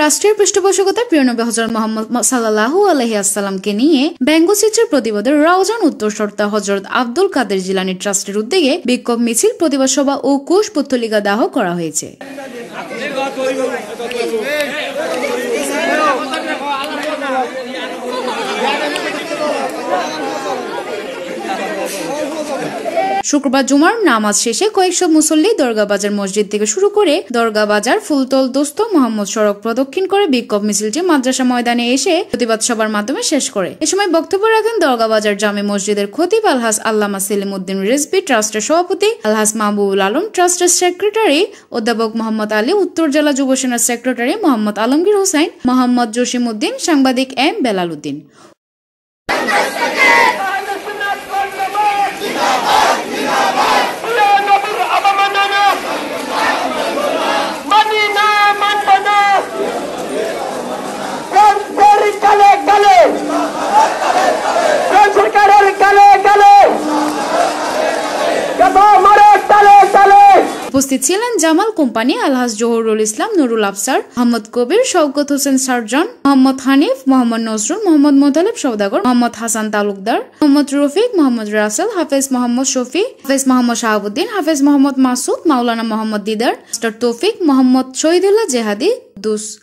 রাষ্ট্রের পৃষ্ঠপোষকতায় প্রিয় নবী হযরত মুহাম্মদ সাল্লাল্লাহু আলাইহি ওয়াসাল্লামকে নিয়ে ব্যঙ্গচিত্রের প্রতিবাদে রাউজান উত্তরসর্তা হযরত আব্দুল কাদের জিলানী ট্রাস্টের উদ্যোগে বিক্ষোভ মিছিল, প্রতিবাদ সভা ও কুশ পুত্তলিকা দাহ করা হয়েছে। শুক্রবার জুমার নামাজ শেষে কয়েকশো মুসল্লি দরগা বাজার মসজিদ থেকে শুরু করে দরগা বাজার ফুলতল দোস্ত মোহাম্মদ সড়ক প্রদক্ষিণ করে বিক্ষোভ মিছিলটি মাদ্রাসা ময়দানে এসে প্রতিবাদ সভার মাধ্যমে শেষ করে। এ সময় বক্তব্য রাখেন দরগা বাজার জামে মসজিদের খতিব আলহাজ আল্লামা সেলিম উদ্দিন রিজভী, ট্রাস্টের সভাপতি আলহাজ মাহবুবুল আলম, ট্রাস্টের সেক্রেটারি অধ্যাপক মোহাম্মদ আলী, উত্তর জেলা যুব সেনার সেক্রেটারি মোহাম্মদ আলমগীর হোসেন, মোহাম্মদ জসিম উদ্দিন, সাংবাদিক এম বেলাল উদ্দিন। উপস্থিত ছিলেন জামাল কোম্পানি, আলহাজ জহুরুল ইসলাম, নুরুল আফসার, মোহাম্মদ কবির, শওকত হোসেন সার্জন, মোহাম্মদ হানিফ, মোহাম্মদ নজরুল, মোহাম্মদ মোতালেব সওদাগর, মোহাম্মদ হাসান তালুকদার, মোহাম্মদ রফিক, মোহাম্মদ রাসেল, হাফেজ মোহাম্মদ শফি, হাফেজ মোহাম্মদ শাহাবুদ্দিন, হাফেজ মোহাম্মদ মাসুদ, মাওলানা মোহাম্মদ দিদার, মাস্টার তৌফিক, মোহাম্মদ শহীদুল্লাহ জেহাদি,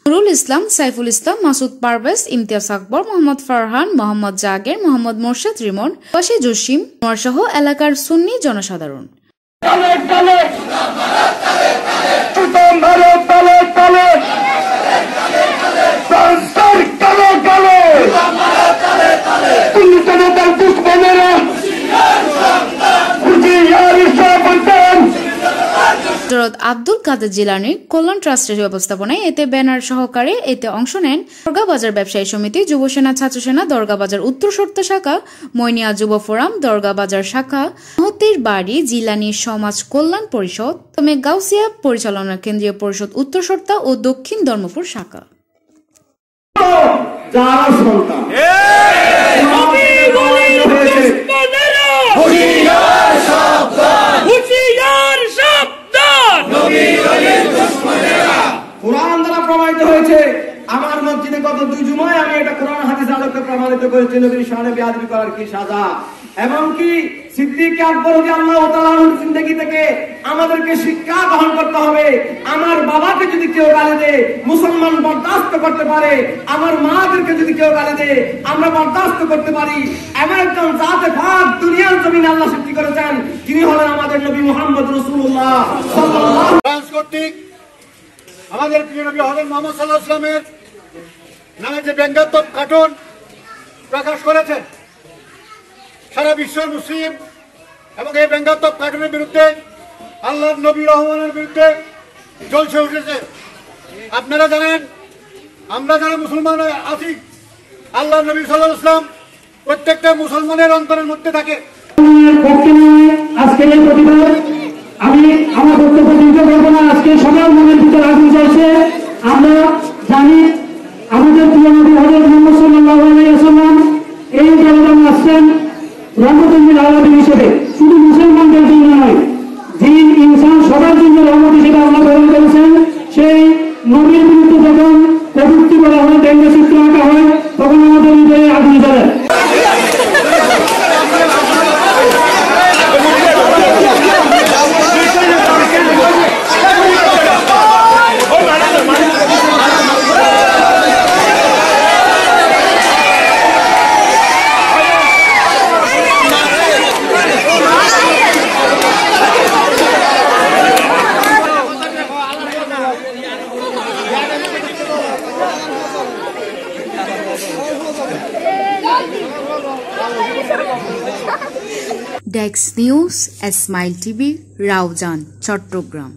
নুরুল ইসলাম, সাইফুল ইসলাম, মাসুদ পারভেজ, ইমতিয়াজ আকবর, মোহাম্মদ ফারহান, মোহাম্মদ জাগের, মোহাম্মদ মোরশেদ রিমন, ওয়াসি জসিম সহ এলাকার সুন্নি জনসাধারণ। হযরত আব্দুল কাদের জিলানী কল্যাণ ট্রাস্টের ব্যবস্থাপনায় এতে ব্যানার সহকারে এতে অংশ নেন দরগা বাজার ব্যবসায়ী সমিতি, যুব সেনা, ছাত্র সেনা, দরগা বাজার উত্তর সর্তা শাখা, মইনিয়া যুব ফোরাম, দরগা বাজার শাখা, মহতের বাড়ি, জিলানী সমাজ কল্যাণ পরিষদ, গাউসিয়া পরিচালনা কেন্দ্রীয় পরিষদ উত্তর সর্তা ও দক্ষিণ ধর্মপুর শাখা। কোরআন দ্বারা প্রমাণিত হয়েছে। আমার মসজিদে গত 2 জুমায় আমি এটা কোরআন হাদিস আলোকে প্রমাণিত করেছি নবীর শানে বেয়াদবি করার কি সাজা, এবং কি সিদ্দিক আকবর রাদিয়াল্লাহু তাআলা আনহুর জিন্দেগি থেকে আমাদেরকে শিক্ষা গ্রহণ করতে হবে। আমার বাবাকে যদি কেউ গালি দেয় মুসলমান বরদাস্ত করতে পারে, আমার মাদেরকে যদি কেউ গালি দেয় আমরা বরদাস্ত করতে পারি। এমন একজন জাতে পাক দুনিয়ার জমিনে আল্লাহ সৃষ্টি করেছেন, যিনি হলেন আমাদের নবী মুহাম্মদ রাসূলুল্লাহ সাল্লাল্লাহু আলাইহি ওয়াসাল্লাম। আমাদের প্রিয় নবী হযরত মুহাম্মদ সাল্লাল্লাহু আলাইহি ওয়াসাল্লামের নামে যে ব্যঙ্গাত্মক কার্টুন প্রকাশ করেছেন, সারা বিশ্বের মুসলিম এবং এই ব্যঙ্গাত্মক কার্টুনের বিরুদ্ধে আল্লাহর নবী রহমানের বিরুদ্ধে জ্বলছে উঠেছে। আপনারা জানেন, আমরা যারা মুসলমান আছি, আল্লাহর নবী সাল্লাল্লাহু আলাইহি ওয়াসাল্লাম প্রত্যেকটা মুসলমানের অন্তরের মধ্যে থাকে। আজকে এই প্রতিবাদ আমি আমার বক্তব্য দিতে পারবো না। আজকে সবার মনের ভিতরে আগুন জ্বলছে। আমরা জানি আমাদের প্রিয় নবী হযরত মুহাম্মদ সাল্লাল্লাহু আলাইহি ওয়াসাল্লাম এই জগতে আসছেন রহমতুল লিল আলামিন হিসেবে, শুধু মুসলমানদের জন্য নয়, জিন ইনসান সবার জন্য রহমত হিসেবে আল্লাহ প্রেরণ করেছেন। সেই নবীর বিরুদ্ধে যখন কটূক্তি করা হয়, ব্যঙ্গচিত্র আঁকা হয়, তখন আমাদের হৃদয়ে আগুন জ্বলে। Desk news, smile TV, Raozan, Chittagong.